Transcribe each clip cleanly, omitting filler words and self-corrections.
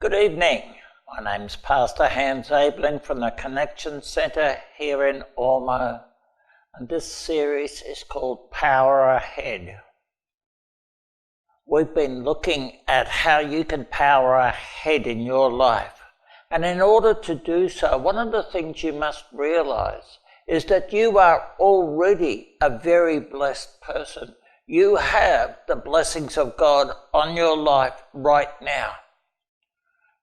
Good evening. My name's Pastor Hans Abeling from the Connection Centre here in Ormo, and this series is called Power Ahead. We've been looking at how you can power ahead in your life, and in order to do so, one of the things you must realise is that you are already a very blessed person. You have the blessings of God on your life right now.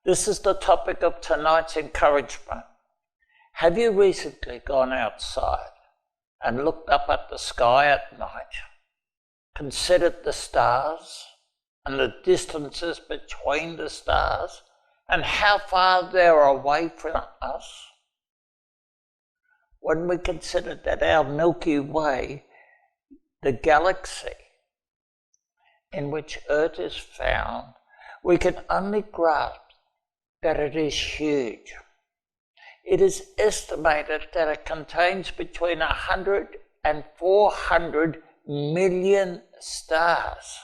This is the topic of tonight's encouragement. Have you recently gone outside and looked up at the sky at night, considered the stars and the distances between the stars and how far they're away from us? When we consider that our Milky Way, the galaxy in which Earth is found, we can only grasp that it is huge. It is estimated that it contains between 100 and 400 million stars,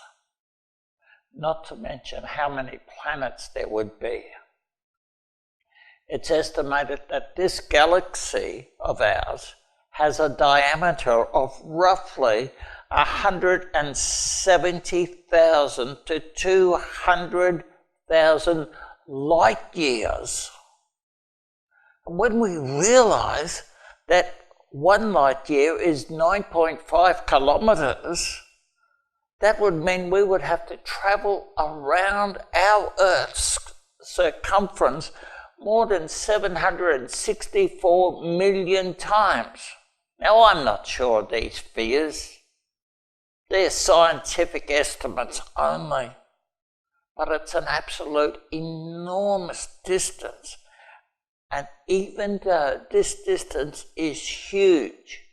not to mention how many planets there would be. It's estimated that this galaxy of ours has a diameter of roughly 170,000 to 200,000 light years. And when we realise that 1 light year is 9.5 kilometres, that would mean we would have to travel around our Earth's circumference more than 764 million times. Now, I'm not sure of these figures. They're scientific estimates only. But it's an absolute enormous distance. And even though this distance is huge,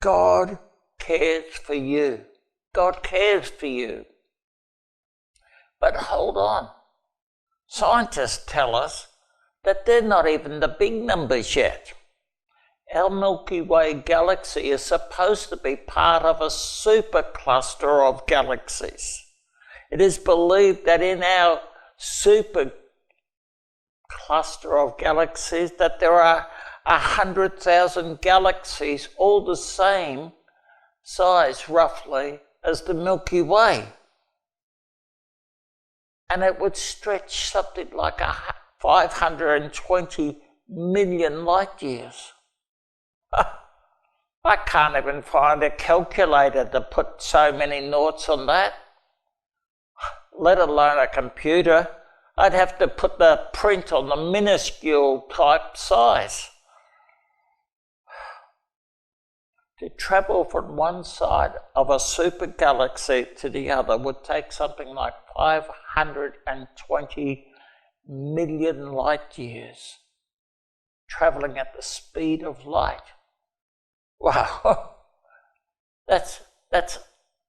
God cares for you. God cares for you. But hold on. Scientists tell us that they're not even the big numbers yet. Our Milky Way galaxy is supposed to be part of a supercluster of galaxies. It is believed that in our super cluster of galaxies that there are 100,000 galaxies, all the same size roughly as the Milky Way. And it would stretch something like 520 million light years. I can't even find a calculator to put so many noughts on that, let alone a computer. I'd have to put the print on the minuscule type size. To travel from one side of a super galaxy to the other would take something like 520 million light years, travelling at the speed of light. Wow, that's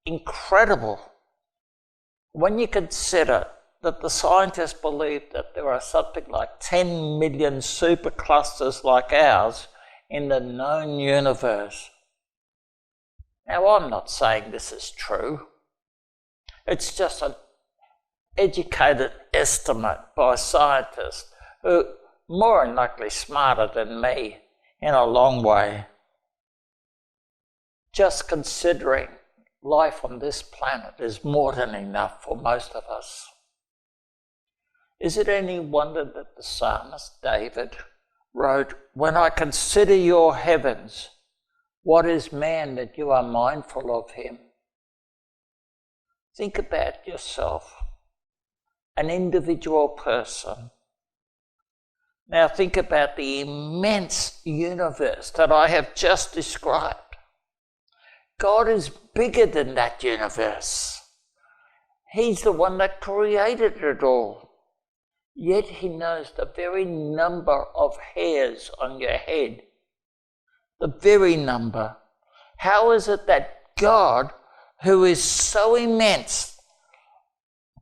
incredible. When you consider that the scientists believe that there are something like 10 million superclusters like ours in the known universe. Now, I'm not saying this is true. It's just an educated estimate by scientists who are more than likely smarter than me in a long way. Just considering life on this planet is more than enough for most of us. Is it any wonder that the psalmist David wrote, "When I consider your heavens, what is man that you are mindful of him?" Think about yourself, an individual person. Now think about the immense universe that I have just described. God is bigger than that universe. He's the one that created it all. Yet he knows the very number of hairs on your head. The very number. How is it that God, who is so immense,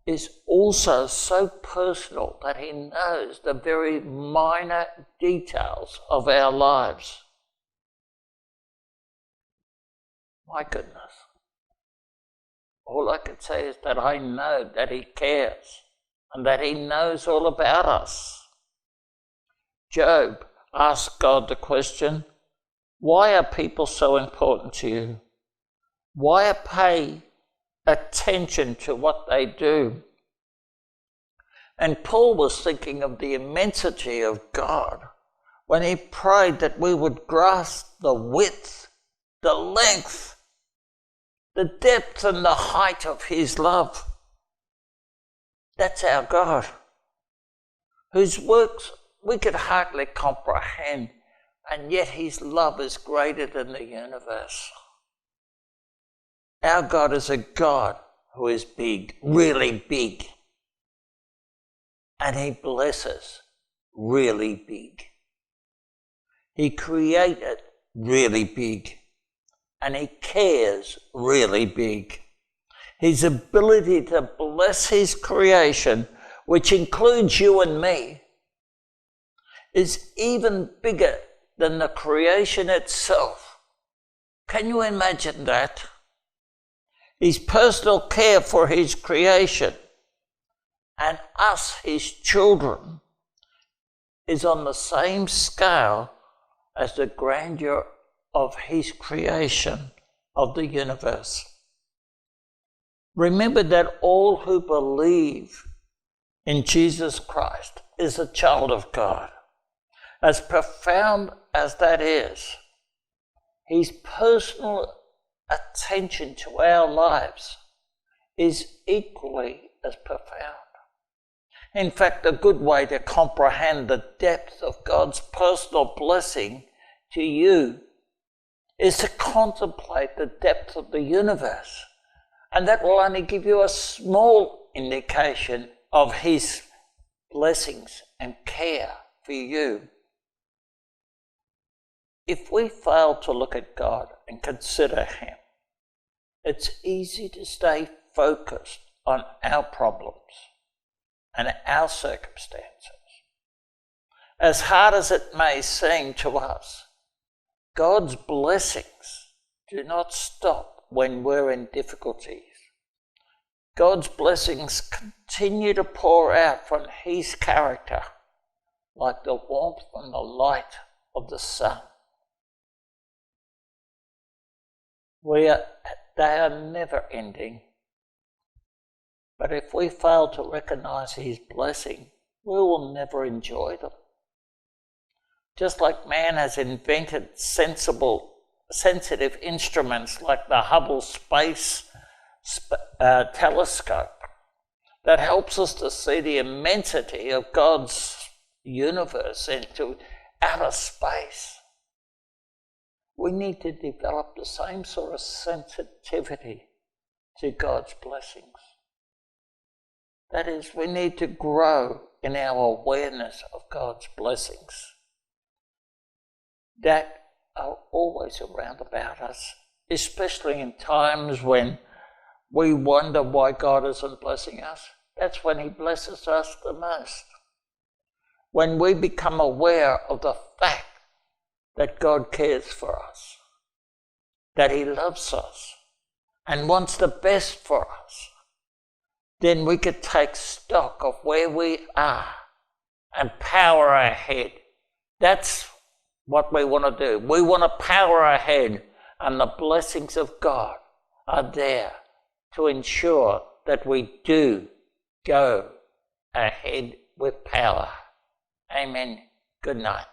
is also so personal that he knows the very minor details of our lives? My goodness. All I can say is that I know that he cares. and that he knows all about us. Job asked God the question, why are people so important to you? Why pay attention to what they do? And Paul was thinking of the immensity of God when he prayed that we would grasp the width, the length, the depth and the height of his love. That's our God, whose works we could hardly comprehend, and yet his love is greater than the universe. Our God is a God who is big, really big, and he blesses really big. He created really big, and he cares really big. His ability to bless his creation, which includes you and me, is even bigger than the creation itself. Can you imagine that? His personal care for his creation and us, his children, is on the same scale as the grandeur of his creation of the universe. Remember that all who believe in Jesus Christ is a child of God. As profound as that is, his personal attention to our lives is equally as profound. In fact, a good way to comprehend the depth of God's personal blessing to you is to contemplate the depth of the universe. And that will only give you a small indication of his blessings and care for you. If we fail to look at God and consider him, it's easy to stay focused on our problems and our circumstances. As hard as it may seem to us, God's blessings do not stop when we're in difficulties. God's blessings continue to pour out from his character like the warmth and the light of the sun. They are never ending. But if we fail to recognize his blessing, we will never enjoy them. Just like man has invented sensitive instruments like the Hubble Space Telescope that helps us to see the immensity of God's universe into outer space, we need to develop the same sort of sensitivity to God's blessings. That is, we need to grow in our awareness of God's blessings that are always around about us, especially in times when we wonder why God isn't blessing us. That's when he blesses us the most. When we become aware of the fact that God cares for us, that he loves us and wants the best for us, then we could take stock of where we are and power ahead. That's what we want to do. We want to power ahead, and the blessings of God are there to ensure that we do go ahead with power. Amen. Good night.